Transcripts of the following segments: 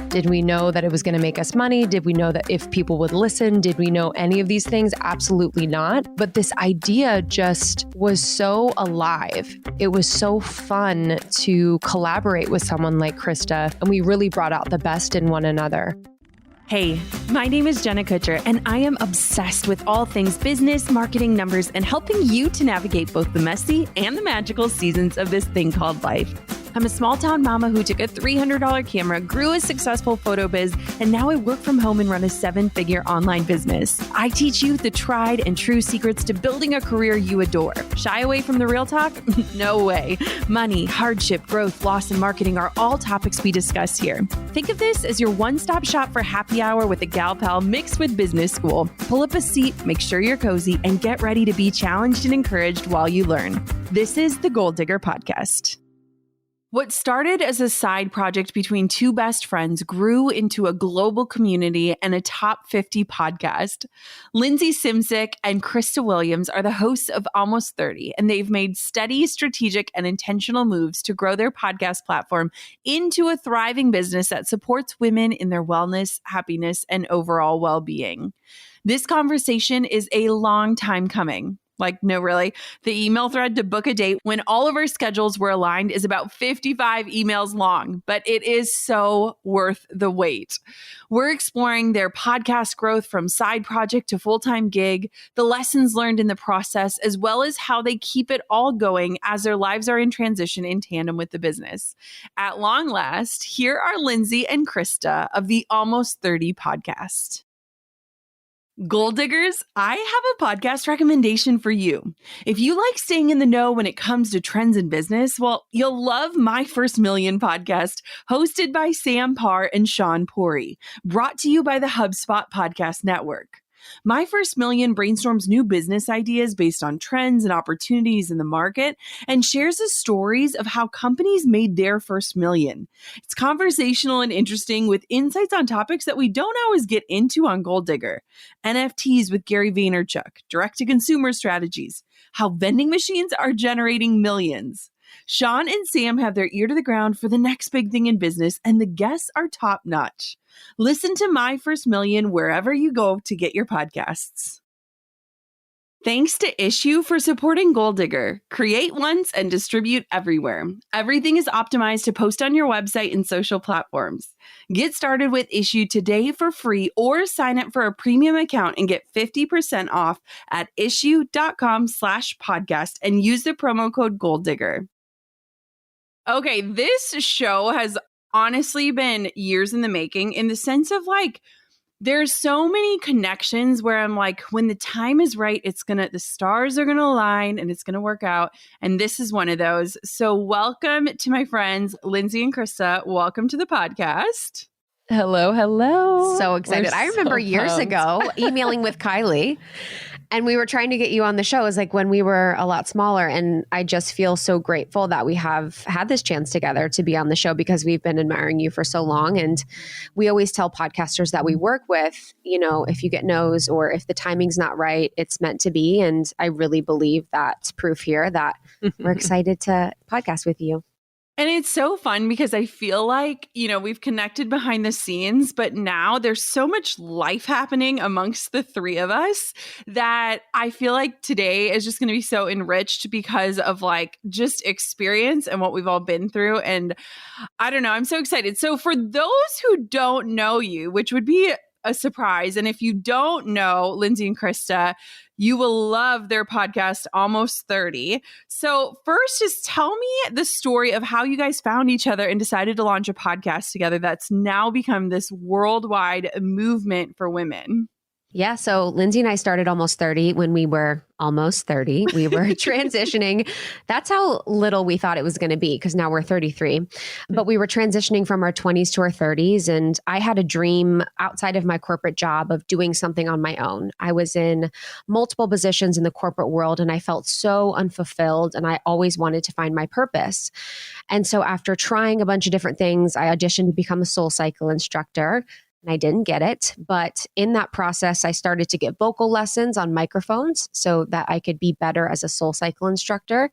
Did we know that it was going to make us money? Did we know that if people would listen? Did we know any of these things? Absolutely not. But this idea just was so alive. It was so fun to collaborate with someone like Krista, and we really brought out the best in one another. Hey, my name is Jenna Kutcher, and I am obsessed with all things business, marketing, numbers, and helping you to navigate both the messy and the magical seasons of this thing called life. I'm a small town mama who took a $300 camera, grew a successful photo biz, and now I work from home and run a 7-figure online business. I teach you the tried and true secrets to building a career you adore. Shy away from the real talk? No way. Money, hardship, growth, loss, and marketing are all topics we discuss here. Think of this as your one-stop shop for happy hour with a gal pal mixed with business school. Pull up a seat, make sure you're cozy, and get ready to be challenged and encouraged while you learn. This is the Goal Digger Podcast. What started as a side project between two best friends grew into a global community and a top 50 podcast. Lindsey Simcik and Krista Williams are the hosts of Almost 30, and they've made steady, strategic, and intentional moves to grow their podcast platform into a thriving business that supports women in their wellness, happiness, and overall well-being. This conversation is a long time coming. Like, no, really. The email thread to book a date when all of our schedules were aligned is about 55 emails long, but it is so worth the wait. We're exploring their podcast growth from side project to full-time gig, the lessons learned in the process, as well as how they keep it all going as their lives are in transition in tandem with the business. At long last, here are Lindsey and Krista of the Almost 30 podcast. Goal Diggers, I have a podcast recommendation for you. If you like staying in the know when it comes to trends in business, well, you'll love My First Million podcast, hosted by Sam Parr and Sean Puri, brought to you by the HubSpot Podcast Network. My First Million brainstorms new business ideas based on trends and opportunities in the market and shares the stories of how companies made their first million. It's conversational and interesting with insights on topics that we don't always get into on Goal Digger. NFTs with Gary Vaynerchuk, direct-to-consumer strategies, how vending machines are generating millions. Sean and Sam have their ear to the ground for the next big thing in business, and the guests are top-notch. Listen to My First Million wherever you go to get your podcasts. Thanks to Issue for supporting Goal Digger. Create once and distribute everywhere. Everything is optimized to post on your website and social platforms. Get started with Issue today for free or sign up for a premium account and get 50% off at issue.com/podcast and use the promo code GoalDigger. Okay, this show has honestly been years in the making in the sense of like, there's so many connections where I'm like, when the time is right, the stars are going to align and it's going to work out. And this is one of those. So welcome to my friends, Lindsey and Krista. Welcome to the podcast. Hello, hello. So excited. I remember years ago emailing with Kylie, and we were trying to get you on the show. It was like when we were a lot smaller, and I just feel so grateful that we have had this chance together to be on the show because we've been admiring you for so long. And we always tell podcasters that we work with, you know, if you get no's or if the timing's not right, it's meant to be. And I really believe that's proof here that we're excited to podcast with you. And it's so fun because I feel like, you know, we've connected behind the scenes, but now there's so much life happening amongst the three of us that I feel like today is just going to be so enriched because of like just experience and what we've all been through. And I don't know, I'm so excited. So for those who don't know you, which would be a surprise, and if you don't know Lindsey and Krista, you will love their podcast, Almost 30. So first, just tell me the story of how you guys found each other and decided to launch a podcast together that's now become this worldwide movement for women. Yeah. So Lindsey and I started Almost 30 when we were almost 30. We were transitioning. That's how little we thought it was going to be because now we're 33. But we were transitioning from our 20s to our 30s. And I had a dream outside of my corporate job of doing something on my own. I was in multiple positions in the corporate world and I felt so unfulfilled and I always wanted to find my purpose. And so after trying a bunch of different things, I auditioned to become a SoulCycle instructor. and I didn't get it. But in that process, I started to get vocal lessons on microphones so that I could be better as a SoulCycle instructor.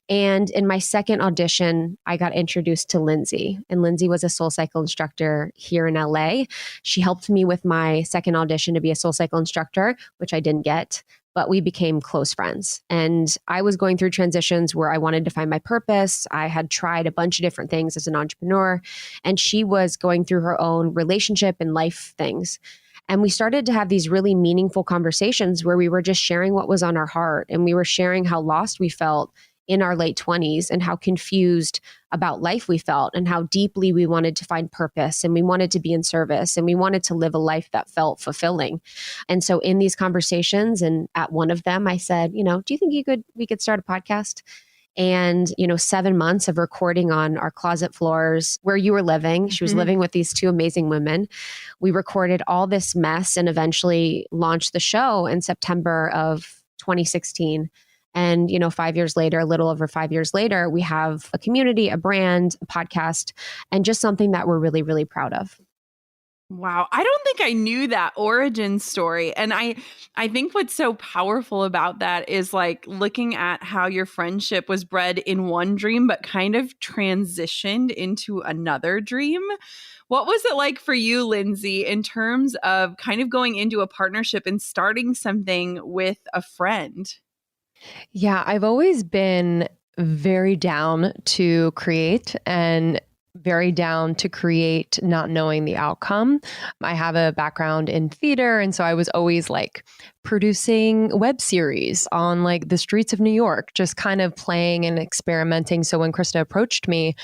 And in my second audition, I got introduced to Lindsey, and Lindsey was a SoulCycle instructor here in LA. She helped me with my second audition to be a SoulCycle instructor, which I didn't get. But we became close friends. And I was going through transitions where I wanted to find my purpose. I had tried a bunch of different things as an entrepreneur, and she was going through her own relationship and life things. And we started to have these really meaningful conversations where we were just sharing what was on our heart. And we were sharing how lost we felt in our late 20s and how confused about life we felt and how deeply we wanted to find purpose and we wanted to be in service and we wanted to live a life that felt fulfilling. And so in these conversations, and at one of them, I said, do you think we could start a podcast? And, 7 months of recording on our closet floors where you were living. She was living with these two amazing women. We recorded all this mess and eventually launched the show in September of 2016. And, 5 years later, a little over 5 years later, we have a community, a brand, a podcast, and just something that we're really, really proud of. Wow. I don't think I knew that origin story. And I think what's so powerful about that is like looking at how your friendship was bred in one dream, but kind of transitioned into another dream. What was it like for you, Lindsey, in terms of kind of going into a partnership and starting something with a friend? Yeah, I've always been very down to create and very down to create not knowing the outcome. I have a background in theater, and so I was always like producing web series on like the streets of New York, just kind of playing and experimenting. So when Krista approached me,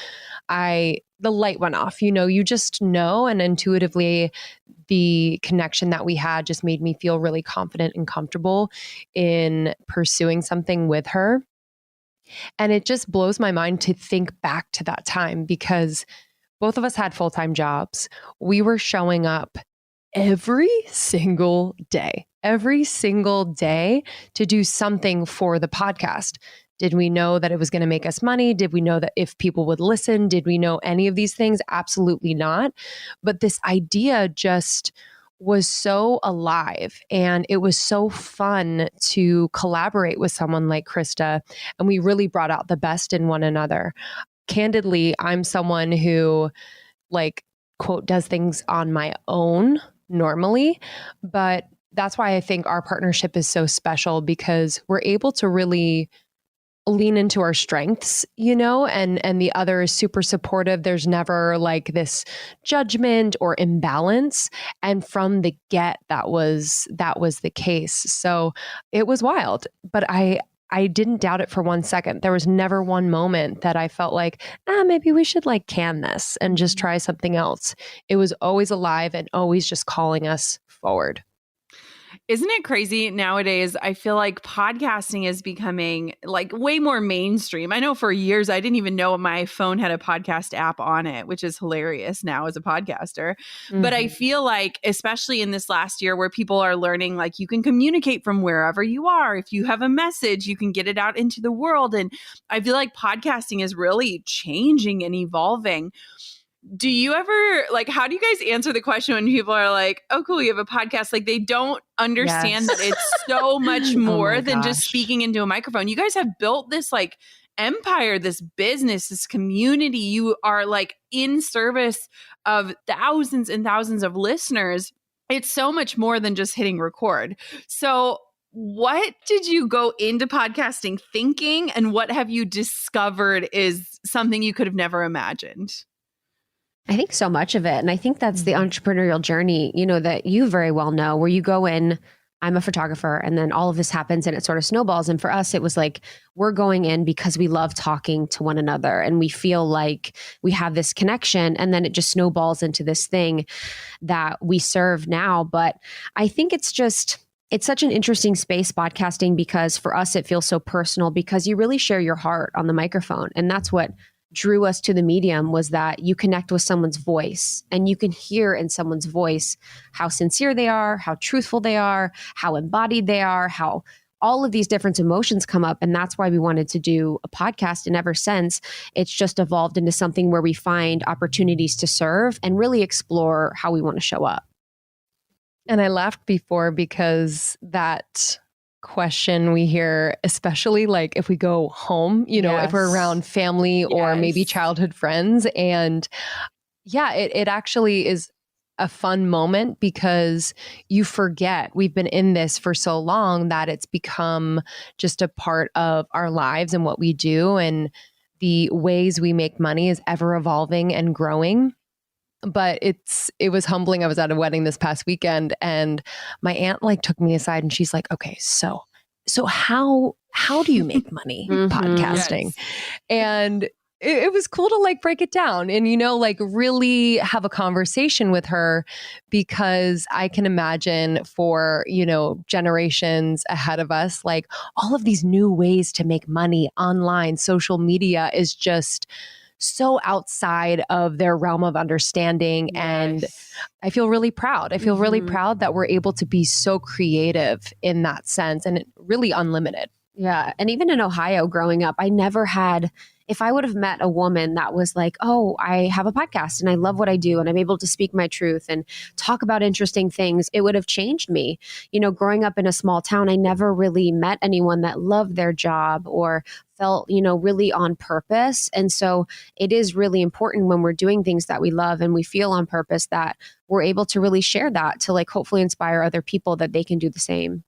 the light went off. You just know, and intuitively the connection that we had just made me feel really confident and comfortable in pursuing something with her. And it just blows my mind to think back to that time because both of us had full-time jobs. We were showing up every single day to do something for the podcast. Did we know that it was going to make us money? Did we know that if people would listen? Did we know any of these things? Absolutely not. But this idea just was so alive, and it was so fun to collaborate with someone like Krista. And we really brought out the best in one another. Candidly, I'm someone who quote, does things on my own normally, but that's why I think our partnership is so special because we're able to really lean into our strengths, and the other is super supportive. There's never like this judgment or imbalance. And from the get, that was the case. So it was wild, but I didn't doubt it for 1 second. There was never one moment that I felt like, maybe we should can this and just try something else. It was always alive and always just calling us forward. Isn't it crazy nowadays? I feel like podcasting is becoming way more mainstream. I know for years, I didn't even know my phone had a podcast app on it, which is hilarious now as a podcaster. Mm-hmm. But I feel like, especially in this last year where people are learning, you can communicate from wherever you are. If you have a message, you can get it out into the world. And I feel like podcasting is really changing and evolving. Do you ever how do you guys answer the question when people are like, oh, cool, you have a podcast? They don't understand that it's so much more than just speaking into a microphone. You guys have built this empire, this business, this community. You are in service of thousands and thousands of listeners. It's so much more than just hitting record. So what did you go into podcasting thinking, and what have you discovered is something you could have never imagined? I think so much of it. And I think that's the entrepreneurial journey, that you very well know, where you go in, I'm a photographer, and then all of this happens and it sort of snowballs. And for us, it was we're going in because we love talking to one another and we feel like we have this connection, and then it just snowballs into this thing that we serve now. But I think it's such an interesting space, podcasting, because for us, it feels so personal because you really share your heart on the microphone. And that's what drew us to the medium, was that you connect with someone's voice and you can hear in someone's voice how sincere they are, how truthful they are, how embodied they are, how all of these different emotions come up. And that's why we wanted to do a podcast. And ever since, it's just evolved into something where we find opportunities to serve and really explore how we want to show up. And I laughed before because that question we hear, especially like if we go home, you know, if we're around family or maybe childhood friends. And yeah, it actually is a fun moment because you forget we've been in this for so long that it's become just a part of our lives and what we do. And the ways we make money is ever evolving and growing. But it was humbling. I was at a wedding this past weekend and my aunt like took me aside and she's like, okay, so how do you make money podcasting? Yes. And it was cool to like break it down and, you know, like really have a conversation with her, because I can imagine for, you know, generations ahead of us, like all of these new ways to make money online, social media is just so outside of their realm of understanding. Yes. And I feel really proud. I feel really proud that we're able to be so creative in that sense and really unlimited. Yeah. And even in Ohio growing up, I never had, if I would have met a woman that was like, oh, I have a podcast and I love what I do and I'm able to speak my truth and talk about interesting things, it would have changed me. You know, growing up in a small town, I never really met anyone that loved their job or felt, you know, really on purpose. And so it is really important when we're doing things that we love and we feel on purpose that we're able to really share that to like hopefully inspire other people that they can do the same.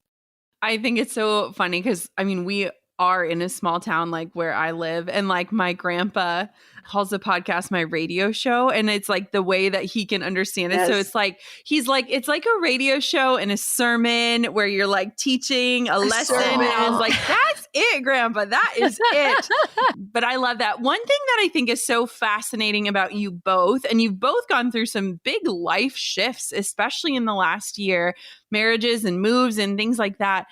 I think it's so funny because, I mean, we are in a small town like where I live, and like my grandpa calls the podcast my radio show, and it's like the way that he can understand it. Yes. So it's like he's like, it's like a radio show and a sermon where you're like teaching a lesson. And I was like, that's it, Grandpa, that is it. But I love that. One thing that I think is so fascinating about you both, and you've both gone through some big life shifts, especially in the last year, marriages and moves and things like that.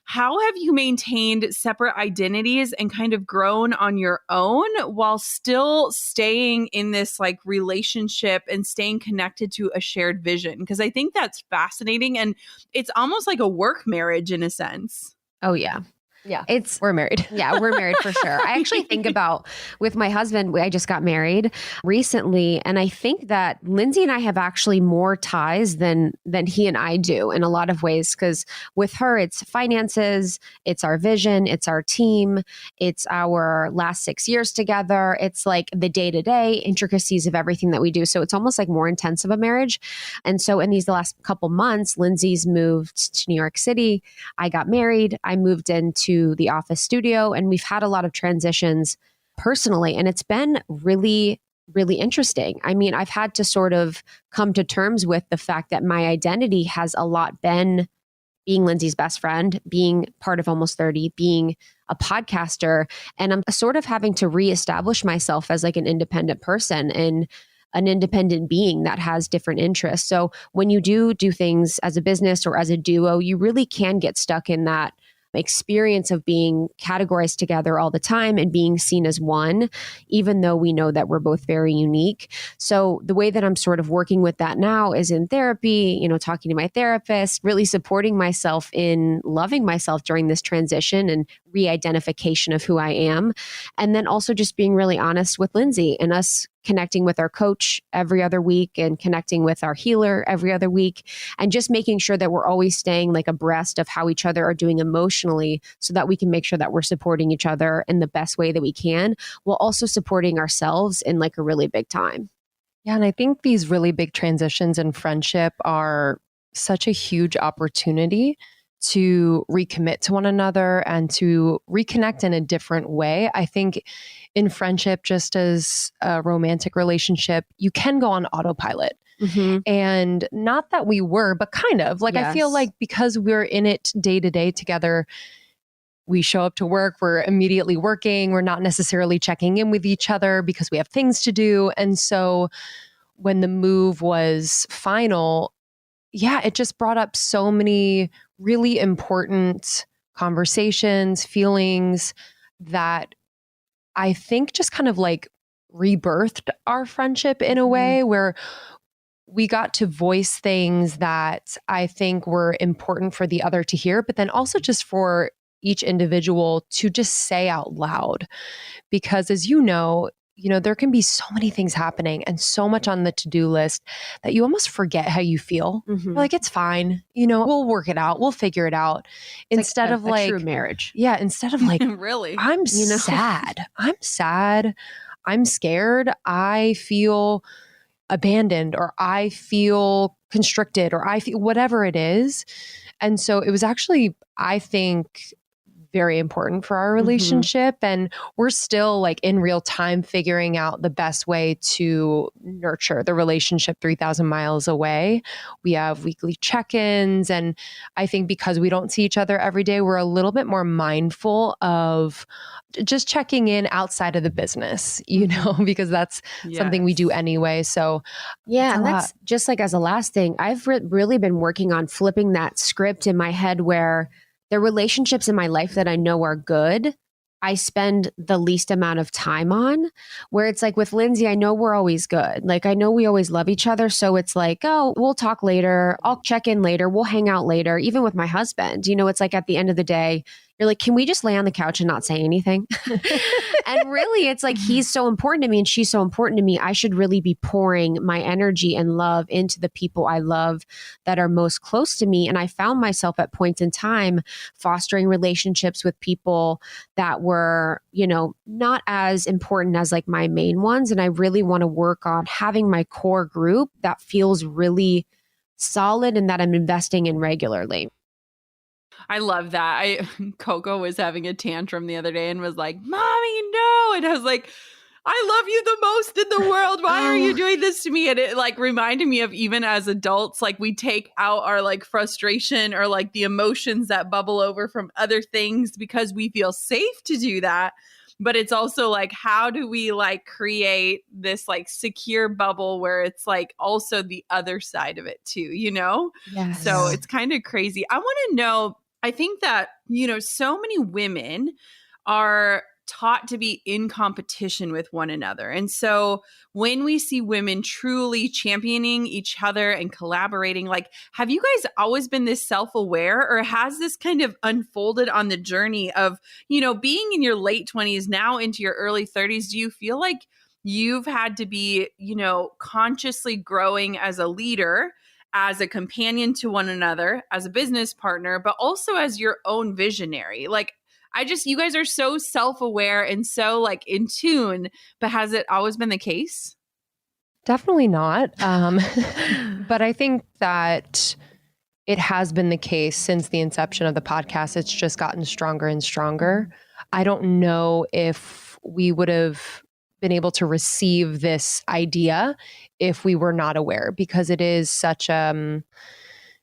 How have you maintained separate identities and kind of grown on your own while still staying in this like relationship and staying connected to a shared vision? Because I think that's fascinating, and it's almost like a work marriage in a sense. Oh, yeah. Yeah. We're married. Yeah, we're married for sure. I actually think about with my husband, I just got married recently. And I think that Lindsey and I have actually more ties than he and I do in a lot of ways. Because with her, it's finances, it's our vision, it's our team, it's our last 6 years together. It's like the day-to-day intricacies of everything that we do. So it's almost like more intense of a marriage. And so in these last couple months, Lindsey's moved to New York City. I got married. I moved into the office studio, and we've had a lot of transitions personally, and it's been really, really interesting. I mean, I've had to sort of come to terms with the fact that my identity has a lot been being Lindsey's best friend, being part of Almost 30, being a podcaster, and I'm sort of having to reestablish myself as like an independent person and an independent being that has different interests. So when you do things as a business or as a duo, you really can get stuck in that experience of being categorized together all the time and being seen as one, even though we know that we're both very unique. So the way that I'm sort of working with that now is in therapy, you know, talking to my therapist, really supporting myself in loving myself during this transition and re-identification of who I am. And then also just being really honest with Lindsey and us connecting with our coach every other week and connecting with our healer every other week, and just making sure that we're always staying like abreast of how each other are doing emotionally so that we can make sure that we're supporting each other in the best way that we can, while also supporting ourselves in like a really big time. Yeah. And I think these really big transitions in friendship are such a huge opportunity to recommit to one another and to reconnect in a different way. I think in friendship, just as a romantic relationship, you can go on autopilot. Mm-hmm. And not that we were, but kind of like, yes. I feel like because we're in it day to day together, we show up to work, we're immediately working. We're not necessarily checking in with each other because we have things to do. And so when the move was final, yeah, it just brought up so many really important conversations, feelings that I think just kind of like rebirthed our friendship in a way where we got to voice things that I think were important for the other to hear, but then also just for each individual to just say out loud. Because as there can be so many things happening and so much on the to-do list that you almost forget how you feel. You're like, it's fine. We'll work it out. We'll figure it out. Instead of a true marriage. Yeah. Instead of like, really, I'm sad. I'm sad. I'm scared. I feel abandoned, or I feel constricted, or I feel whatever it is. And so it was actually, I think, very important for our relationship. And we're still like in real time figuring out the best way to nurture the relationship 3,000 miles away. We have weekly check-ins. And I think because we don't see each other every day, we're a little bit more mindful of just checking in outside of the business, because that's something we do anyway. So yeah, and that's just like as a last thing, I've really been working on flipping that script in my head where the relationships in my life that I know are good, I spend the least amount of time on, where it's like with Lindsey, I know we're always good. Like, I know we always love each other. So it's like, oh, we'll talk later. I'll check in later. We'll hang out later. Even with my husband, it's like at the end of the day, you're like, can we just lay on the couch and not say anything? And really, it's like, he's so important to me and she's so important to me. I should really be pouring my energy and love into the people I love that are most close to me. And I found myself at points in time fostering relationships with people that were, not as important as like my main ones. And I really want to work on having my core group that feels really solid and that I'm investing in regularly. I love that. Coco was having a tantrum the other day and was like, Mommy, no. And I was like, I love you the most in the world. Why are you doing this to me? And it like reminded me of, even as adults, like we take out our like frustration or like the emotions that bubble over from other things because we feel safe to do that. But it's also like, how do we like create this like secure bubble where it's like also the other side of it too, Yes. So it's kind of crazy. I want to know, I think that, so many women are taught to be in competition with one another. And so when we see women truly championing each other and collaborating, like, have you guys always been this self-aware, or has this kind of unfolded on the journey of, being in your late 20s now into your early 30s? Do you feel like you've had to be, consciously growing as a leader, as a companion to one another, as a business partner, but also as your own visionary? Like, you guys are so self-aware and so like in tune, but has it always been the case? Definitely not. But I think that it has been the case since the inception of the podcast. It's just gotten stronger and stronger. I don't know if we would have been able to receive this idea if we were not aware, because it is such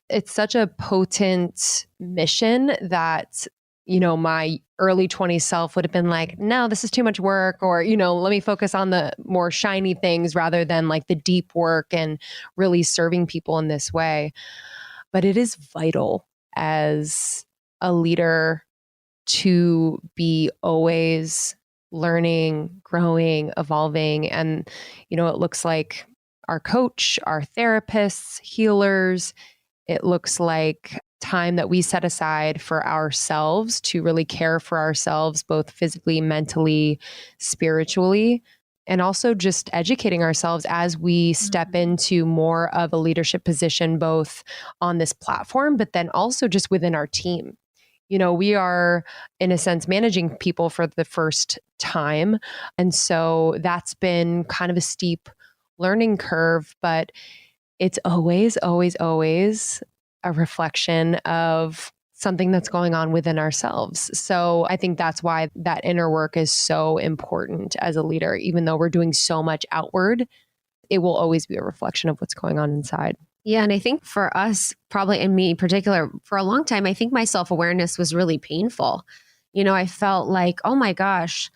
it's such a potent mission that my early 20s self would have been like, no, this is too much work, or, let me focus on the more shiny things rather than like the deep work and really serving people in this way. But it is vital as a leader to be always learning, growing, evolving. And, it looks like our coach, our therapists, healers. It looks like time that we set aside for ourselves to really care for ourselves, both physically, mentally, spiritually, and also just educating ourselves as we step into more of a leadership position, both on this platform, but then also just within our team. We are, in a sense, managing people for the first time. And so that's been kind of a steep learning curve, but it's always, always, always a reflection of something that's going on within ourselves. So I think that's why that inner work is so important as a leader. Even though we're doing so much outward, it will always be a reflection of what's going on inside. Yeah. And I think for us, probably, and me in particular, for a long time, I think my self-awareness was really painful. I felt like, oh my gosh,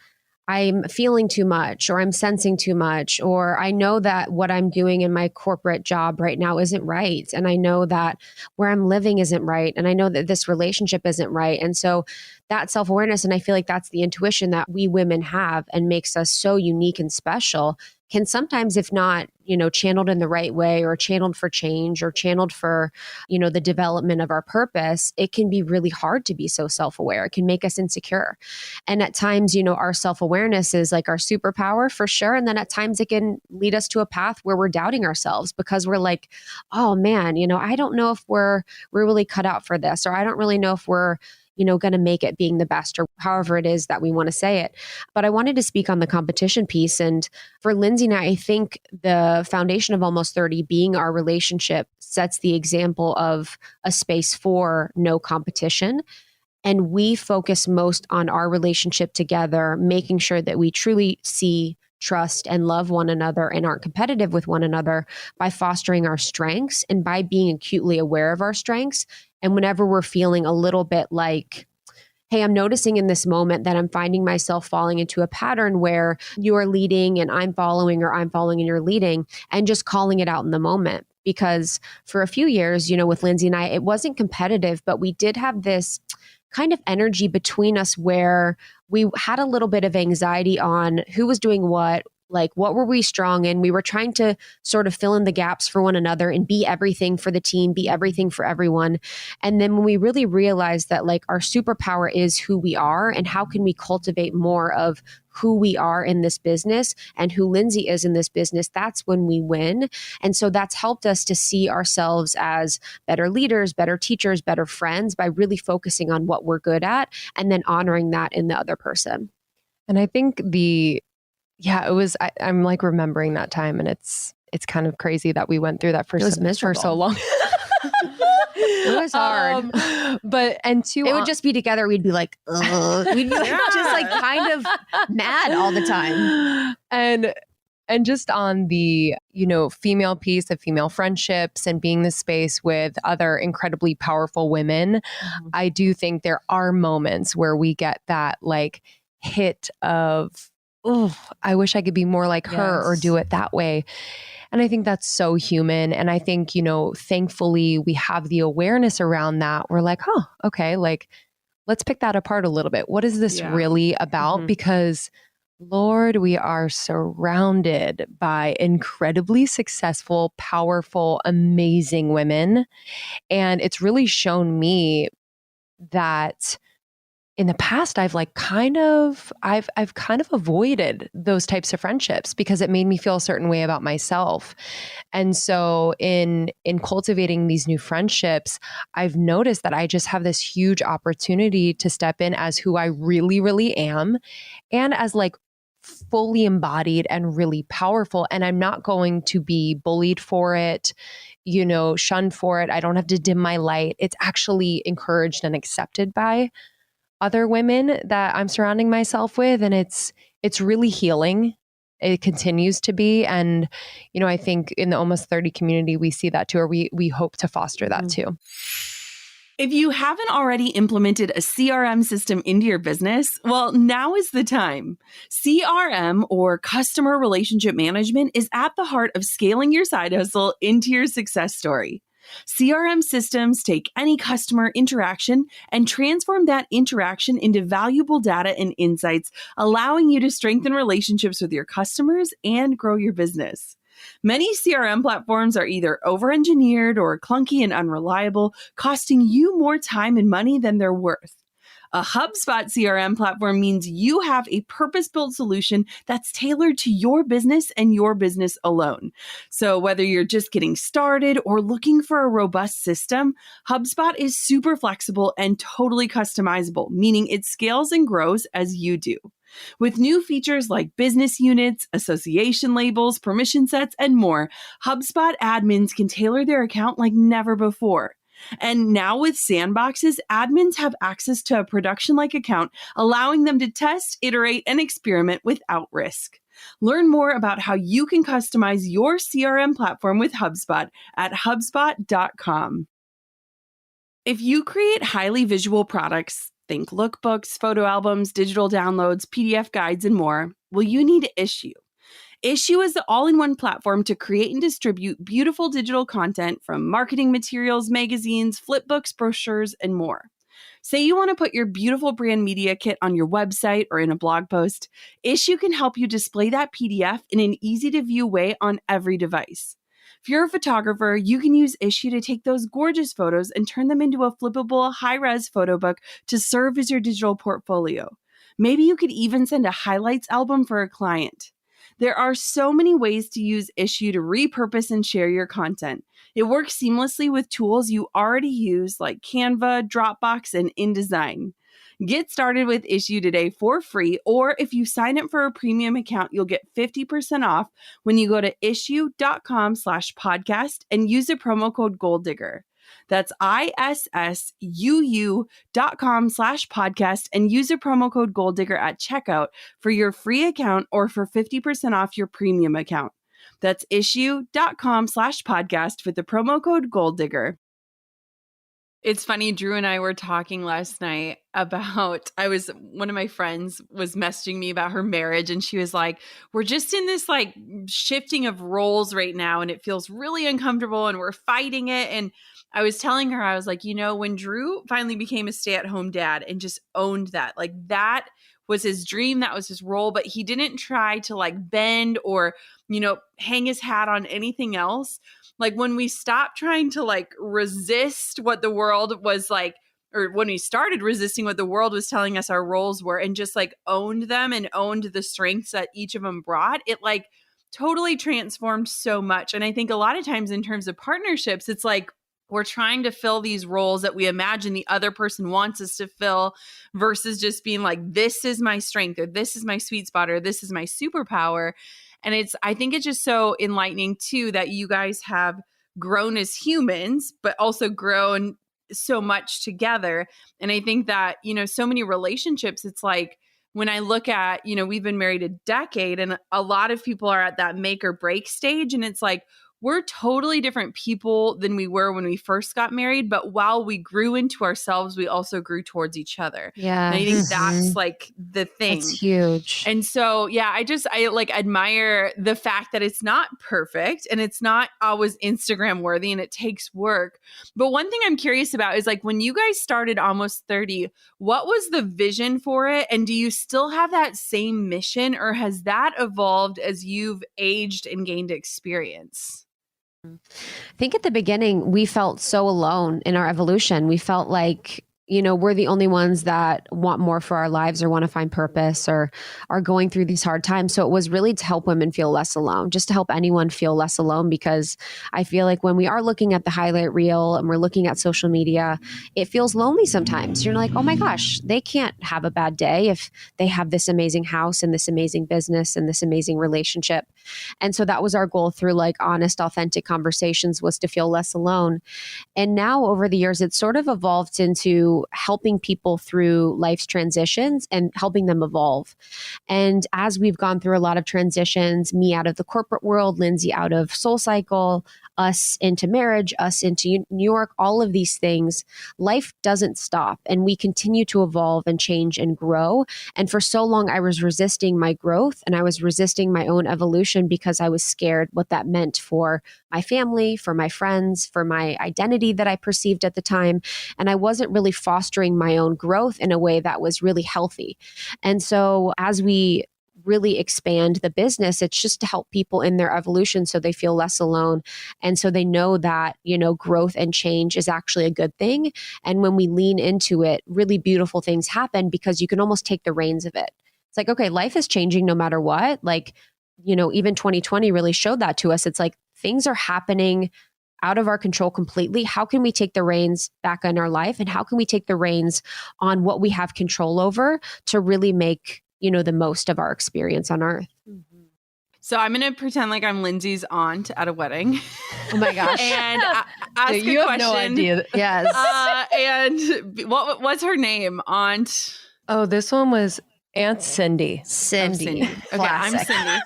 I'm feeling too much, or I'm sensing too much, or I know that what I'm doing in my corporate job right now isn't right. And I know that where I'm living isn't right. And I know that this relationship isn't right. And so that self-awareness, and I feel like that's the intuition that we women have and makes us so unique and special, can sometimes, if not, channeled in the right way or channeled for change or channeled for, the development of our purpose, it can be really hard to be so self-aware. It can make us insecure. And at times, our self-awareness is like our superpower for sure. And then at times it can lead us to a path where we're doubting ourselves because we're like, oh man, I don't know if we're really cut out for this, or I don't really know if we're going to make it being the best, or however it is that we want to say it. But I wanted to speak on the competition piece. And for Lindsey and I think the foundation of Almost 30 being our relationship sets the example of a space for no competition. And we focus most on our relationship together, making sure that we truly see, trust, and love one another and aren't competitive with one another by fostering our strengths and by being acutely aware of our strengths. And whenever we're feeling a little bit like, hey, I'm noticing in this moment that I'm finding myself falling into a pattern where you're leading and I'm following, or I'm following and you're leading, and just calling it out in the moment. Because for a few years, with Lindsey and I, it wasn't competitive, but we did have this kind of energy between us where we had a little bit of anxiety on who was doing what were we strong in? We were trying to sort of fill in the gaps for one another and be everything for the team, be everything for everyone. And then when we really realized that our superpower is who we are and how can we cultivate more of who we are in this business and who Lindsey is in this business, that's when we win. And so that's helped us to see ourselves as better leaders, better teachers, better friends by really focusing on what we're good at and then honoring that in the other person. And I think I'm remembering that time, and it's kind of crazy that we went through that for so long. It was hard. It would just be together. We'd be like, ugh. We'd be just kind of mad all the time. And just on the, female piece of female friendships and being the space with other incredibly powerful women, I do think there are moments where we get that hit of, oh, I wish I could be more like her or do it that way. And I think that's so human. And I think, thankfully we have the awareness around that. We're like, oh, okay, let's pick that apart a little bit. What is this really about? Because Lord, we are surrounded by incredibly successful, powerful, amazing women. And it's really shown me that in the past, I've kind of avoided those types of friendships because it made me feel a certain way about myself. And so in cultivating these new friendships, I've noticed that I just have this huge opportunity to step in as who I really, really am, and as fully embodied and really powerful. And I'm not going to be bullied for it, shunned for it. I don't have to dim my light. It's actually encouraged and accepted by other women that I'm surrounding myself with. And it's really healing. It continues to be. And, I think in the Almost 30 community, we see that too, or we hope to foster that too. If you haven't already implemented a CRM system into your business, well, now is the time. CRM, or customer relationship management, is at the heart of scaling your side hustle into your success story. CRM systems take any customer interaction and transform that interaction into valuable data and insights, allowing you to strengthen relationships with your customers and grow your business. Many CRM platforms are either over-engineered or clunky and unreliable, costing you more time and money than they're worth. A HubSpot CRM platform means you have a purpose-built solution that's tailored to your business and your business alone. So whether you're just getting started or looking for a robust system, HubSpot is super flexible and totally customizable, meaning it scales and grows as you do. With new features like business units, association labels, permission sets, and more, HubSpot admins can tailor their account like never before. And now with sandboxes, admins have access to a production-like account, allowing them to test, iterate, and experiment without risk. Learn more about how you can customize your CRM platform with HubSpot at HubSpot.com. If you create highly visual products, think lookbooks, photo albums, digital downloads, PDF guides, and more, well, you need Issue. Issue is the all-in-one platform to create and distribute beautiful digital content from marketing materials, magazines, flipbooks, brochures, and more. Say you want to put your beautiful brand media kit on your website or in a blog post, Issue can help you display that PDF in an easy-to-view way on every device. If you're a photographer, you can use Issue to take those gorgeous photos and turn them into a flippable high-res photo book to serve as your digital portfolio. Maybe you could even send a highlights album for a client. There are so many ways to use Issue to repurpose and share your content. It works seamlessly with tools you already use like Canva, Dropbox, and InDesign. Get started with Issue today for free, or if you sign up for a premium account, you'll get 50% off when you go to issue.com/podcast and use the promo code GoalDigger. That's ISSUU.com/podcast and use the promo code GoalDigger at checkout for your free account or for 50% off your premium account. That's issue.com/podcast with the promo code GoalDigger. It's funny, Drew and I were talking last night about, one of my friends was messaging me about her marriage, and she was like, we're just in this like shifting of roles right now, and it feels really uncomfortable and we're fighting it. And I was telling her, I was like, when Drew finally became a stay-at-home dad and just owned that, like that was his dream, that was his role, but he didn't try to like bend or, hang his hat on anything else. Like when we stopped trying to like resist what the world was like, or when we started resisting what the world was telling us our roles were and just like owned them and owned the strengths that each of them brought, it like totally transformed so much. And I think a lot of times in terms of partnerships, it's like we're trying to fill these roles that we imagine the other person wants us to fill versus just being like, this is my strength, or this is my sweet spot, or this is my superpower. And I think it's just so enlightening too, that you guys have grown as humans, but also grown so much together. And I think that, so many relationships, it's like when I look at, we've been married a decade and a lot of people are at that make or break stage. And it's like, we're totally different people than we were when we first got married. But while we grew into ourselves, we also grew towards each other. Yeah. And I think that's like the thing. It's huge. And so, yeah, I like admire the fact that it's not perfect and it's not always Instagram worthy and it takes work. But one thing I'm curious about is like when you guys started Almost 30, what was the vision for it? And do you still have that same mission, or has that evolved as you've aged and gained experience? I think at the beginning, we felt so alone in our evolution. We felt like, we're the only ones that want more for our lives or want to find purpose or are going through these hard times. So it was really to help women feel less alone, just to help anyone feel less alone, because I feel like when we are looking at the highlight reel and we're looking at social media, it feels lonely sometimes. You're like, oh my gosh, they can't have a bad day if they have this amazing house and this amazing business and this amazing relationship. And so that was our goal through like honest, authentic conversations, was to feel less alone. And now over the years, it's sort of evolved into helping people through life's transitions and helping them evolve. And as we've gone through a lot of transitions, me out of the corporate world, Lindsey out of SoulCycle, us into marriage, us into New York, all of these things, life doesn't stop and we continue to evolve and change and grow. And for so long, I was resisting my growth and I was resisting my own evolution because I was scared what that meant for my family, for my friends, for my identity that I perceived at the time. And I wasn't really fostering my own growth in a way that was really healthy. And so as we really expand the business, it's just to help people in their evolution so they feel less alone. And so they know that, growth and change is actually a good thing. And when we lean into it, really beautiful things happen because you can almost take the reins of it. It's like, okay, life is changing no matter what. Like, even 2020 really showed that to us. It's like things are happening out of our control completely. How can we take the reins back in our life? And how can we take the reins on what we have control over to really make the most of our experience on earth? Mm-hmm. So I'm going to pretend like I'm Lindsey's aunt at a wedding. Oh my gosh. And ask you a have question. no idea. Yes. And what's her name? Aunt? Oh, this one was Aunt Cindy. Cindy. Okay, I'm Cindy.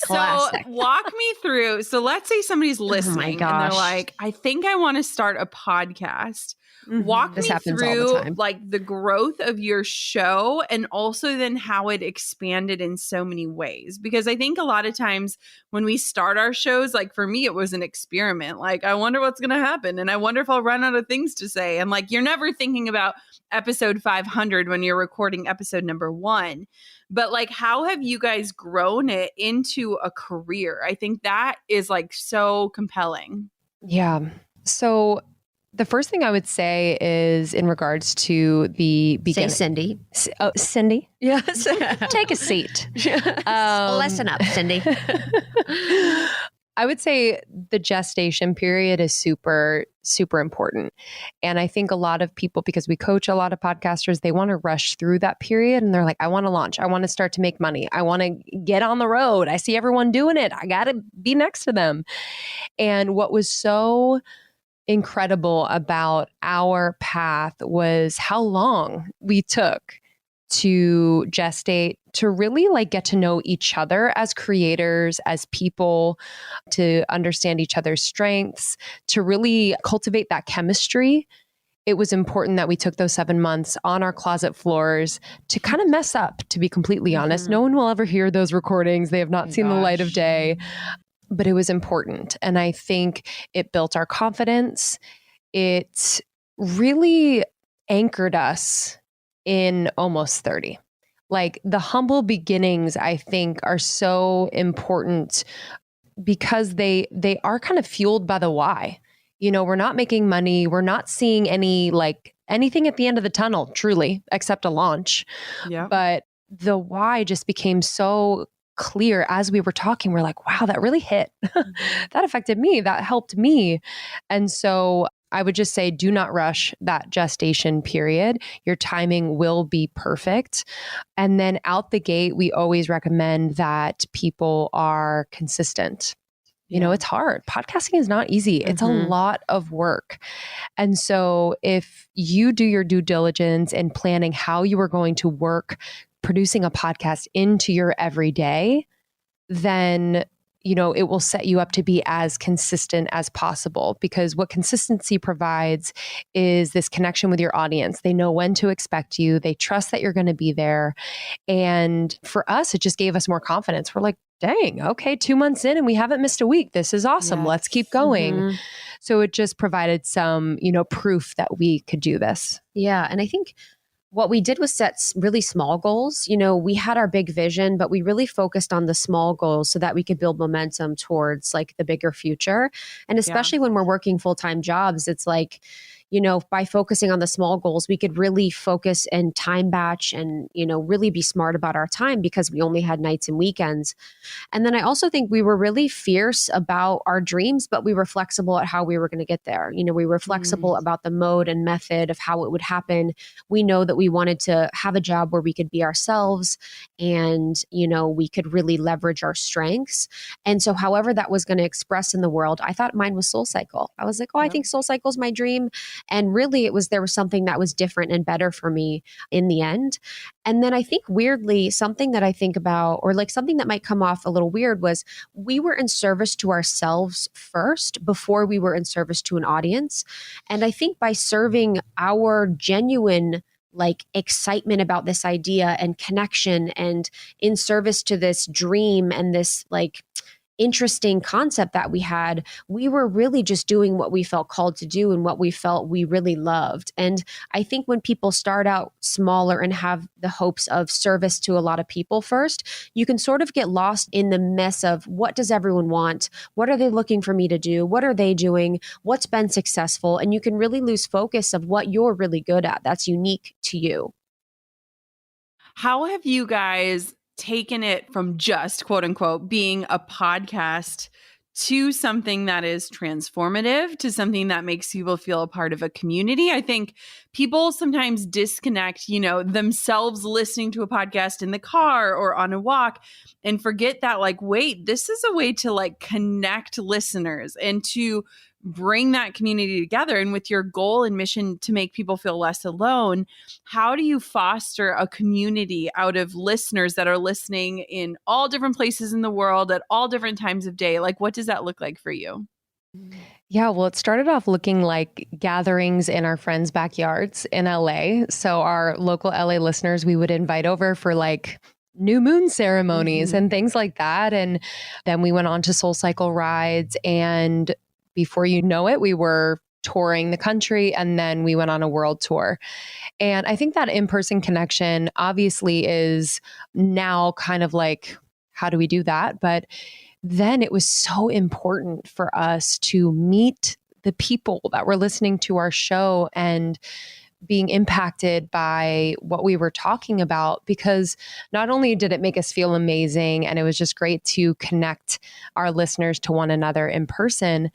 Classic. So walk me through. So let's say somebody's listening and they're like, I think I want to start a podcast. Walk This me happens all the through time. like the growth of your show and also then how it expanded in so many ways. Because I think a lot of times when we start our shows, like for me, it was an experiment. Like, I wonder what's going to happen. And I wonder if I'll run out of things to say. And like, you're never thinking about episode 500 when you're recording episode number 1. But like, how have you guys grown it into a career? I think that is like so compelling. Yeah. So the first thing I would say is in regards to the beginning. Say Cindy. Oh, Cindy? Yes. Take a seat. Listen up, Cindy. I would say the gestation period is super, super important. And I think a lot of people, because we coach a lot of podcasters, they want to rush through that period and they're like, I want to launch. I want to start to make money. I want to get on the road. I see everyone doing it. I got to be next to them. And what was so incredible about our path was how long we took to gestate, to really like get to know each other as creators, as people, to understand each other's strengths, to really cultivate that chemistry. It was important that we took those 7 months on our closet floors to kind of mess up, to be completely honest. No one will ever hear those recordings. They have not seen the light of day. But it was important. And I think it built our confidence. It really anchored us in almost 30. Like the humble beginnings, I think, are so important because they are kind of fueled by the why. You know, we're not making money. We're not seeing anything at the end of the tunnel, truly, except a launch. Yeah. But the why just became so clear as we were talking. We're like, wow, that really hit. That affected me. That helped me. And so I would just say, do not rush that gestation period. Your timing will be perfect. And then out the gate, we always recommend that people are consistent. You know, it's hard. Podcasting is not easy. It's a lot of work. And so if you do your due diligence in planning how you are going to work producing a podcast into your everyday, then, you know, it will set you up to be as consistent as possible, because what consistency provides is this connection with your audience. They know when to expect you. They trust that you're going to be there. And for us, it just gave us more confidence. We're like, dang, okay, 2 months in and we haven't missed a week. This is awesome. Yes. Let's keep going. So it just provided some, you know, proof that we could do this. Yeah. And I think what we did was set really small goals. You know, we had our big vision, but we really focused on the small goals so that we could build momentum towards like the bigger future. And especially when we're working full-time jobs, it's like, you know, by focusing on the small goals, we could really focus and time batch and, you know, really be smart about our time because we only had nights and weekends. And then I also think we were really fierce about our dreams, but we were flexible at how we were going to get there. You know, we were flexible about the mode and method of how it would happen. We know that we wanted to have a job where we could be ourselves and, you know, we could really leverage our strengths. And so however that was going to express in the world, I thought mine was Soul Cycle. I was like, oh, I think Soul Cycle is my dream. And really there was something that was different and better for me in the end. And then I think weirdly, something that I think about, or like something that might come off a little weird, was we were in service to ourselves first before we were in service to an audience. And I think by serving our genuine like excitement about this idea and connection and in service to this dream and this like interesting concept that we had, we were really just doing what we felt called to do and what we felt we really loved. And I think when people start out smaller and have the hopes of service to a lot of people first, you can sort of get lost in the mess of what does everyone want? What are they looking for me to do? What are they doing? What's been successful? And you can really lose focus of what you're really good at that's unique to you. How have you guys taken it from just quote unquote being a podcast to something that is transformative, to something that makes people feel a part of a community? I think people sometimes disconnect, you know, themselves listening to a podcast in the car or on a walk and forget that like, wait, this is a way to like connect listeners and to bring that community together, and with your goal and mission to make people feel less alone, how do you foster a community out of listeners that are listening in all different places in the world at all different times of day? Like, what does that look like for you? Yeah, well, it started off looking like gatherings in our friends' backyards in LA. So our local LA listeners, we would invite over for like new moon ceremonies and things like that. And then we went on to Soul Cycle rides. And before you know it, we were touring the country, and then we went on a world tour. And I think that in-person connection obviously is now kind of like, how do we do that? But then it was so important for us to meet the people that were listening to our show and being impacted by what we were talking about, because not only did it make us feel amazing and it was just great to connect our listeners to one another in person,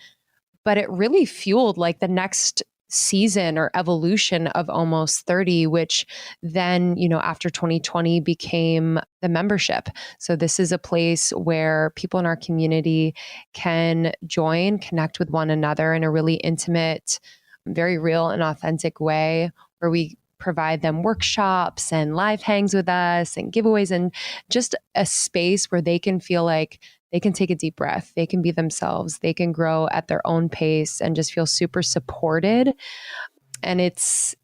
but it really fueled like the next season or evolution of Almost 30, which then, after 2020 became the membership. So this is a place where people in our community can join, connect with one another in a really intimate, very real and authentic way, where we provide them workshops and live hangs with us and giveaways, and just a space where they can feel like they can take a deep breath, they can be themselves, they can grow at their own pace and just feel super supported. And it's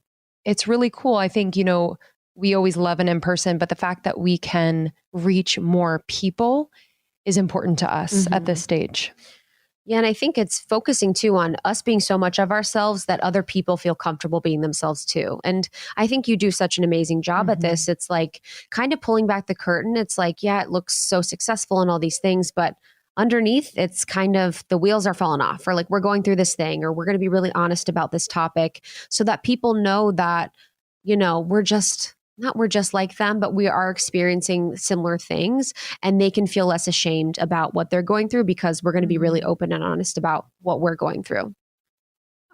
really cool. I think, we always love an in-person, but the fact that we can reach more people is important to us at this stage. Yeah. And I think it's focusing too on us being so much of ourselves that other people feel comfortable being themselves too. And I think you do such an amazing job at this. It's like kind of pulling back the curtain. It's like, yeah, it looks so successful and all these things, but underneath it's kind of the wheels are falling off, or like we're going through this thing, or we're going to be really honest about this topic so that people know that, we're just like them, but we are experiencing similar things, and they can feel less ashamed about what they're going through because we're going to be really open and honest about what we're going through.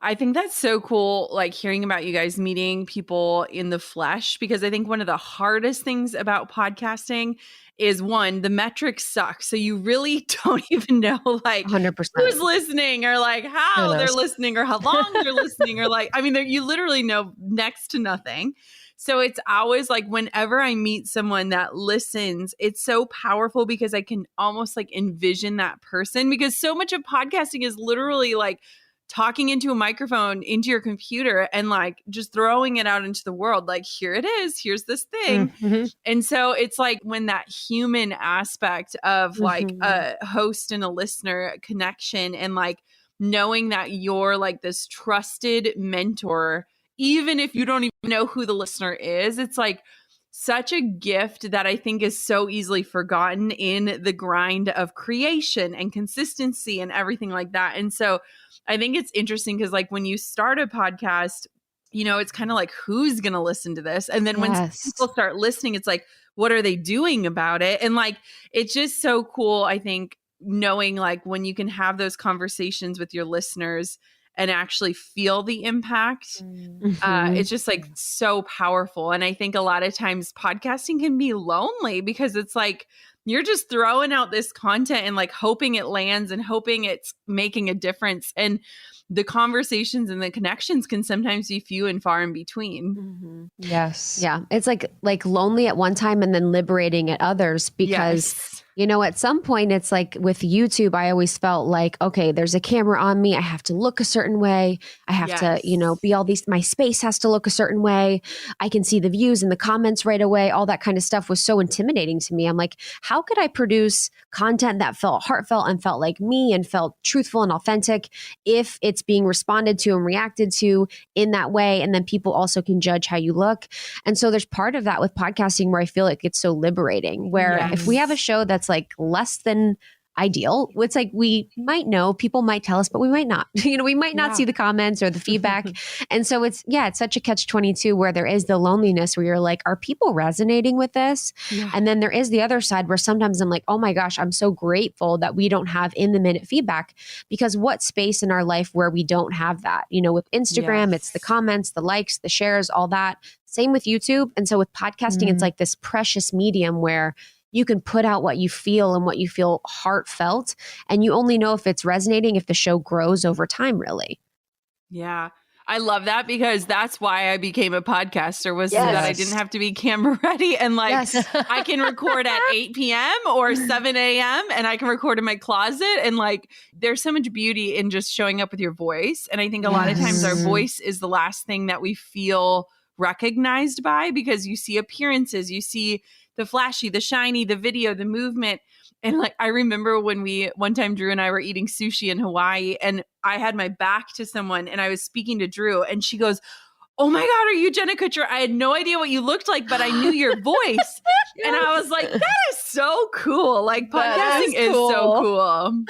I think that's so cool, like hearing about you guys meeting people in the flesh, because I think one of the hardest things about podcasting is, one, the metrics suck. So you really don't even know like 100%. Who's listening, or like how they're listening, or how long they're listening, or like, I mean, you literally know next to nothing. So it's always like whenever I meet someone that listens, it's so powerful because I can almost like envision that person, because so much of podcasting is literally like talking into a microphone into your computer and like just throwing it out into the world. Like, here it is, here's this thing. And so it's like when that human aspect of like a host and a listener connection, and like knowing that you're like this trusted mentor, even if you don't even know who the listener is, it's like such a gift that I think is so easily forgotten in the grind of creation and consistency and everything like that. And so I think it's interesting because like when you start a podcast, it's kind of like, who's going to listen to this? And then when people start listening, it's like, what are they doing about it? And like, it's just so cool, I think, knowing like when you can have those conversations with your listeners and actually feel the impact. It's just like so powerful. And I think a lot of times podcasting can be lonely because it's like you're just throwing out this content and like hoping it lands and hoping it's making a difference. And the conversations and the connections can sometimes be few and far in between. Yes. Yeah. It's like lonely at one time and then liberating at others, because at some point it's like with YouTube, I always felt like, okay, there's a camera on me. I have to look a certain way. I have to, be all these, my space has to look a certain way. I can see the views and the comments right away. All that kind of stuff was so intimidating to me. I'm like, how could I produce content that felt heartfelt and felt like me and felt truthful and authentic if it's being responded to and reacted to in that way? And then people also can judge how you look. And so there's part of that with podcasting where I feel like it's so liberating, where if we have a show that's like less than ideal, it's like we might know, people might tell us, but we might not. We might not see the comments or the feedback. And so it's such a catch-22 where there is the loneliness where you're like, are people resonating with this? And then there is the other side where sometimes I'm like, oh my gosh, I'm so grateful that we don't have in-the-minute feedback, because what space in our life where we don't have that? With Instagram, it's the comments, the likes, the shares, all that. Same with YouTube. And so with podcasting, it's like this precious medium where you can put out what you feel and what you feel heartfelt. And you only know if it's resonating if the show grows over time, really. Yeah. I love that because that's why I became a podcaster was so that I didn't have to be camera ready and like I can record at 8 p.m. or 7 a.m. and I can record in my closet. And like there's so much beauty in just showing up with your voice. And I think a lot of times our voice is the last thing that we feel recognized by because you see appearances, you see the flashy, the shiny, the video, the movement. And like, I remember when one time Drew and I were eating sushi in Hawaii and I had my back to someone and I was speaking to Drew and she goes, "Oh my God, are you Jenna Kutcher? I had no idea what you looked like, but I knew your voice." And I was like, that is so cool. Like podcasting is so cool.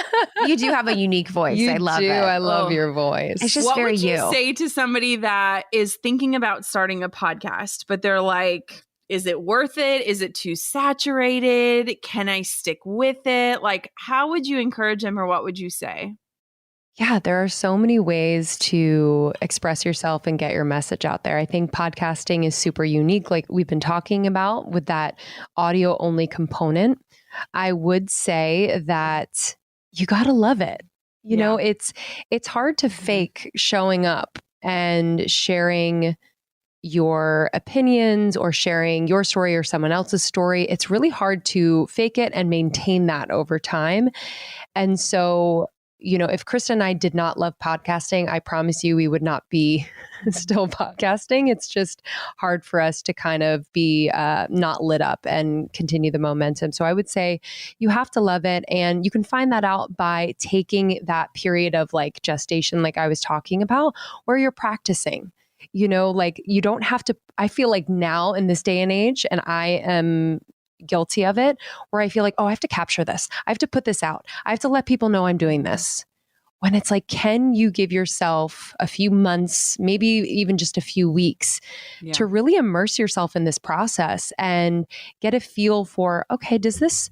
You do have a unique voice. I love it. I love your voice. It's just what very would you say to somebody that is thinking about starting a podcast, but they're like, is it worth it? Is it too saturated? Can I stick with it? Like, how would you encourage them or what would you say? Yeah, there are so many ways to express yourself and get your message out there. I think podcasting is super unique, like we've been talking about with that audio only component. I would say that you got to love it. You know, it's hard to fake showing up and sharing your opinions or sharing your story or someone else's story. It's really hard to fake it and maintain that over time. And so, you know, if Krista and I did not love podcasting, I promise you we would not be still podcasting. It's just hard for us to kind of be not lit up and continue the momentum. So I would say you have to love it. And you can find that out by taking that period of like gestation, like I was talking about, where you're practicing. You know, like you don't have to, I feel like now in this day and age, and I am guilty of it, where I feel like, oh, I have to capture this. I have to put this out. I have to let people know I'm doing this. When it's like, can you give yourself a few months, maybe even just a few weeks to really immerse yourself in this process and get a feel for, okay, does this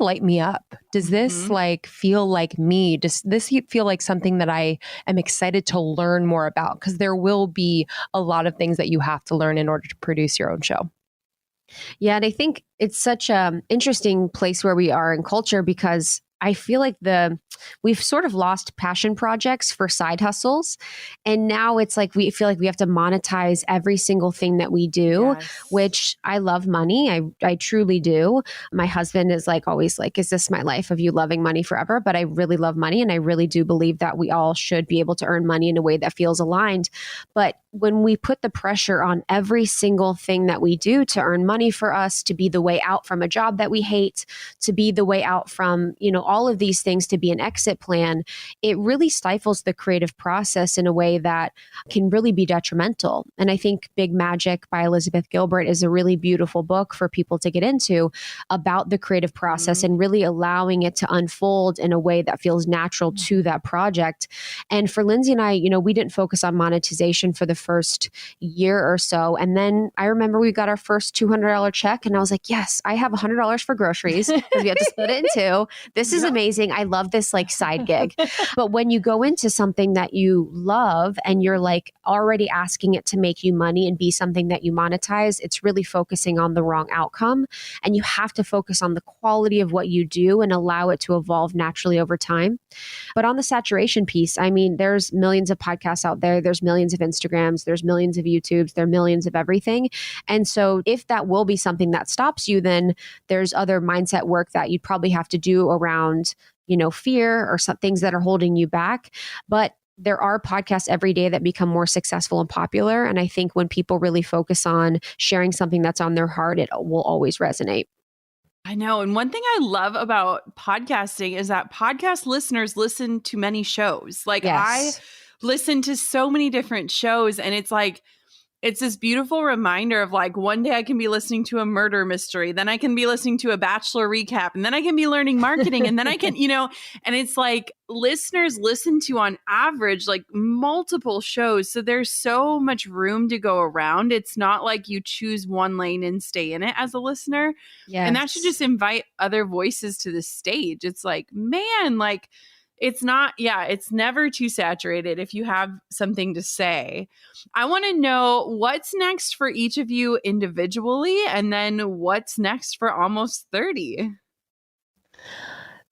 light me up? Does this like feel like me? Does this feel like something that I am excited to learn more about? Because there will be a lot of things that you have to learn in order to produce your own show. Yeah. And I think it's such an interesting place where we are in culture because I feel like we've sort of lost passion projects for side hustles. And now it's like we feel like we have to monetize every single thing that we do, which I love money. I truly do. My husband is like always like, is this my life of you loving money forever? But I really love money. And I really do believe that we all should be able to earn money in a way that feels aligned. But when we put the pressure on every single thing that we do to earn money for us, to be the way out from a job that we hate, to be the way out from, you know, all of these things, to be an exit plan, it really stifles the creative process in a way that can really be detrimental. And I think Big Magic by Elizabeth Gilbert is a really beautiful book for people to get into about the creative process and really allowing it to unfold in a way that feels natural to that project. And for Lindsey and I, you know, we didn't focus on monetization for the first year or so. And then I remember we got our first $200 check and I was like, yes, I have $100 for groceries because we have to split it in two. This is amazing. I love this like side gig. But when you go into something that you love and you're like already asking it to make you money and be something that you monetize, it's really focusing on the wrong outcome. And you have to focus on the quality of what you do and allow it to evolve naturally over time. But on the saturation piece, I mean, there's millions of podcasts out there. There's millions of Instagrams. There's millions of YouTubes. There are millions of everything. And so if that will be something that stops you, then there's other mindset work that you'd probably have to do around, you know, fear or some things that are holding you back. But there are podcasts every day that become more successful and popular. And I think when people really focus on sharing something that's on their heart, it will always resonate. I know. And one thing I love about podcasting is that podcast listeners listen to many shows. Like I listen to so many different shows and it's like, it's this beautiful reminder of like, one day I can be listening to a murder mystery, then I can be listening to a Bachelor recap, and then I can be learning marketing, and then I can, you know, and it's like listeners listen to on average like multiple shows. So there's so much room to go around. It's not like you choose one lane and stay in it as a listener. Yes. And that should just invite other voices to the stage. It's like, man, like It's not, it's never too saturated if you have something to say. I want to know what's next for each of you individually, and then what's next for Almost 30.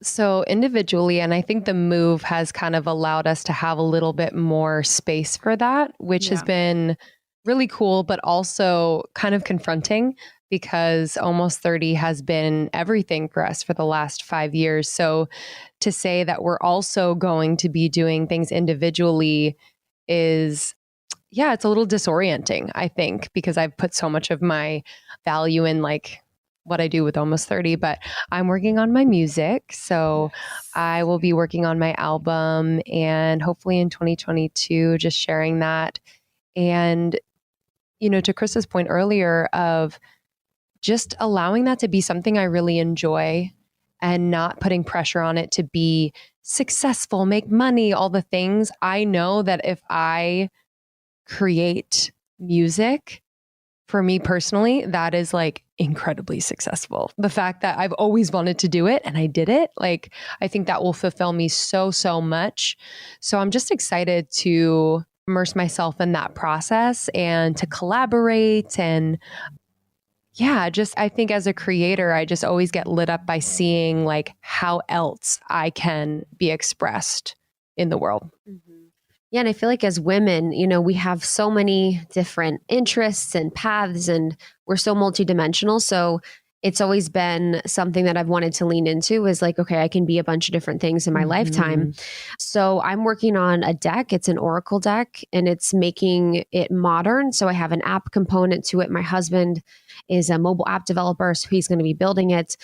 So individually, and I think the move has kind of allowed us to have a little bit more space for that, which has been really cool, but also kind of confronting because Almost 30 has been everything for us for the last 5 years. So to say that we're also going to be doing things individually is, it's a little disorienting, I think, because I've put so much of my value in like what I do with Almost 30, but I'm working on my music. So I will be working on my album and hopefully in 2022, just sharing that. And, to Krista's point earlier of just allowing that to be something I really enjoy and not putting pressure on it to be successful, make money, all the things. I know that if I create music, for me personally, that is like incredibly successful. The fact that I've always wanted to do it and I did it, like, I think that will fulfill me so, so much. So I'm just excited to immerse myself in that process and to collaborate. And I think as a creator, I just always get lit up by seeing like how else I can be expressed in the world. Mm-hmm. Yeah. And I feel like as women, we have so many different interests and paths and we're so multidimensional. So it's always been something that I've wanted to lean into is like, okay, I can be a bunch of different things in my lifetime. So I'm working on a deck. It's an Oracle deck and it's making it modern. So I have an app component to it. My husband is a mobile app developer, so he's going to be building it,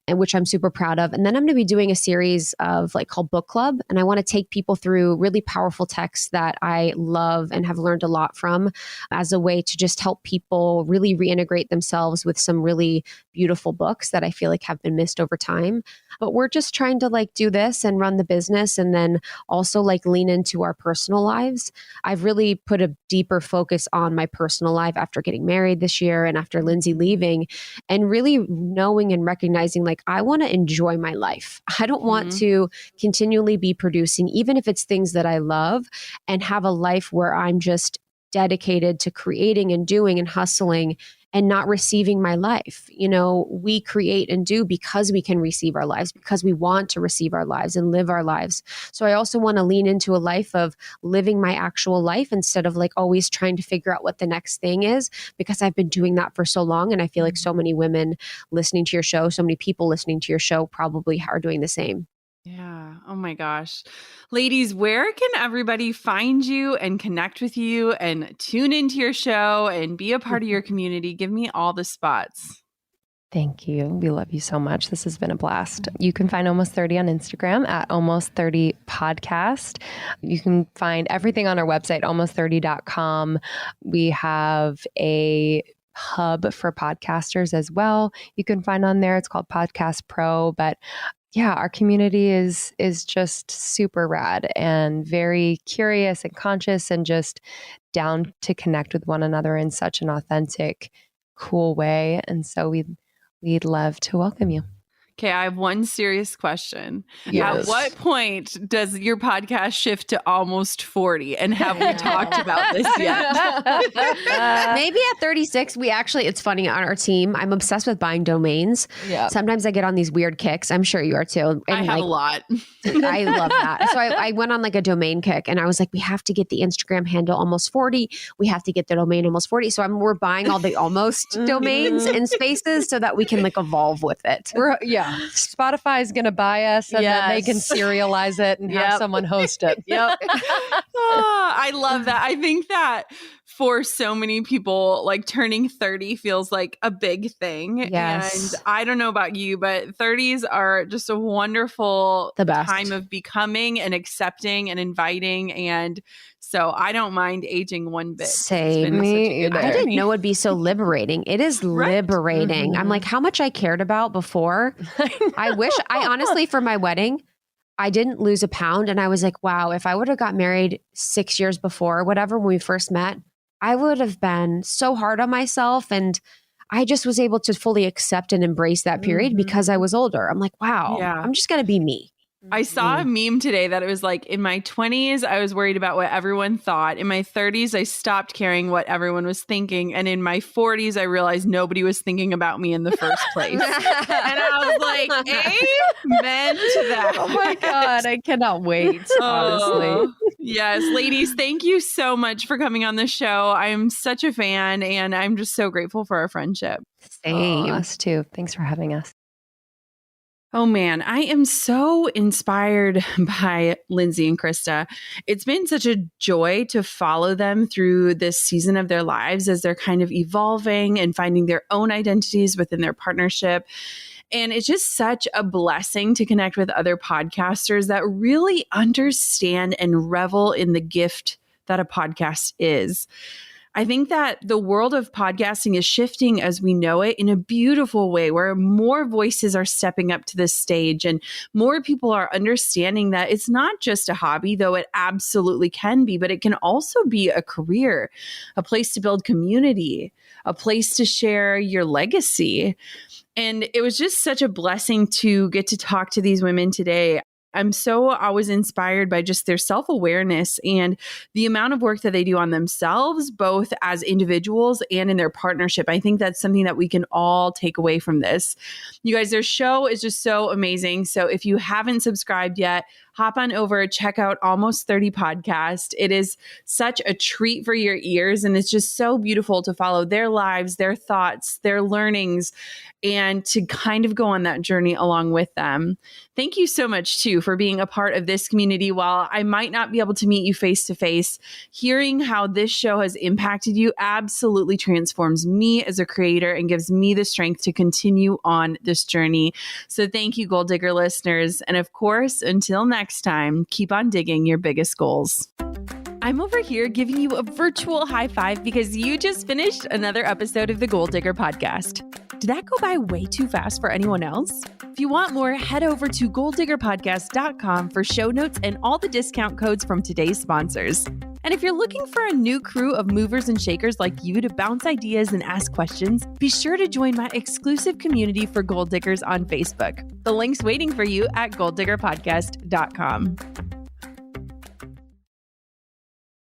and which I'm super proud of. And then I'm going to be doing a series of called Book Club. And I want to take people through really powerful texts that I love and have learned a lot from as a way to just help people really reintegrate themselves with some really beautiful books that I feel like have been missed over time. But we're just trying to do this and run the business and then also lean into our personal lives. I've really put a deeper focus on my personal life after getting married this year and after Lindsey leaving, and really knowing and recognizing I want to enjoy my life. I don't want to continually be producing, even if it's things that I love, and have a life where I'm just dedicated to creating and doing and hustling and not receiving my life. We create and do because we can receive our lives, because we want to receive our lives and live our lives. So I also want to lean into a life of living my actual life instead of always trying to figure out what the next thing is, because I've been doing that for so long. And I feel like so many women listening to your show, so many people listening to your show probably are doing the same. Yeah. Oh my gosh. Ladies, where can everybody find you and connect with you and tune into your show and be a part of your community? Give me all the spots. Thank you. We love you so much. This has been a blast. You can find Almost 30 on Instagram at Almost 30 Podcast. You can find everything on our website, almost30.com. We have a hub for podcasters as well. You can find on there. It's called Podcast Pro, but our community is just super rad and very curious and conscious and just down to connect with one another in such an authentic, cool way. And so we'd love to welcome you. Okay, I have one serious question. Yes. At what point does your podcast shift to Almost 40? And have we talked about this yet? Maybe at 36, it's funny on our team, I'm obsessed with buying domains. Yeah. Sometimes I get on these weird kicks. I'm sure you are too. And I have a lot. I love that. So I went on a domain kick and I was like, we have to get the Instagram handle Almost 40. We have to get the domain Almost 40. So we're buying all the almost domains and spaces so that we can evolve with it. Spotify is going to buy us and then they can serialize it and have someone host it. Yep. I love that. I think that for so many people, turning 30 feels like a big thing. Yes. And I don't know about you, but 30s are just a wonderful time of becoming and accepting and inviting. And so I don't mind aging one bit. Same. Me either. I didn't know it'd be so liberating. It is liberating. I'm how much I cared about before. I honestly, for my wedding, I didn't lose a pound. And I was like, wow, if I would have got married 6 years before or whatever, when we first met, I would have been so hard on myself. And I just was able to fully accept and embrace that period because I was older. I'm like, wow, I'm just going to be me. I saw a meme today that it was like, in my 20s, I was worried about what everyone thought. In my 30s, I stopped caring what everyone was thinking. And in my 40s, I realized nobody was thinking about me in the first place. And I was like, amen to that. Oh my God. I cannot wait, honestly. Yes. Ladies, thank you so much for coming on the show. I'm such a fan and I'm just so grateful for our friendship. Same. Us too. Thanks for having us. Oh man, I am so inspired by Lindsey and Krista. It's been such a joy to follow them through this season of their lives as they're kind of evolving and finding their own identities within their partnership. And it's just such a blessing to connect with other podcasters that really understand and revel in the gift that a podcast is. I think that the world of podcasting is shifting as we know it in a beautiful way, where more voices are stepping up to this stage and more people are understanding that it's not just a hobby, though it absolutely can be, but it can also be a career, a place to build community, a place to share your legacy. And it was just such a blessing to get to talk to these women today. I'm so always inspired by just their self-awareness and the amount of work that they do on themselves, both as individuals and in their partnership. I think that's something that we can all take away from this. You guys, their show is just so amazing. So if you haven't subscribed yet, hop on over, check out Almost 30 Podcast. It is such a treat for your ears. And it's just so beautiful to follow their lives, their thoughts, their learnings, and to kind of go on that journey along with them. Thank you so much, too, for being a part of this community. While I might not be able to meet you face to face, hearing how this show has impacted you absolutely transforms me as a creator and gives me the strength to continue on this journey. So thank you, Goal Digger listeners. And of course, until next time, keep on digging your biggest goals. I'm over here giving you a virtual high five because you just finished another episode of the Goal Digger podcast. Did that go by way too fast for anyone else? If you want more, head over to goaldiggerpodcast.com for show notes and all the discount codes from today's sponsors. And if you're looking for a new crew of movers and shakers like you to bounce ideas and ask questions, be sure to join my exclusive community for Goal Diggers on Facebook. The link's waiting for you at goaldiggerpodcast.com.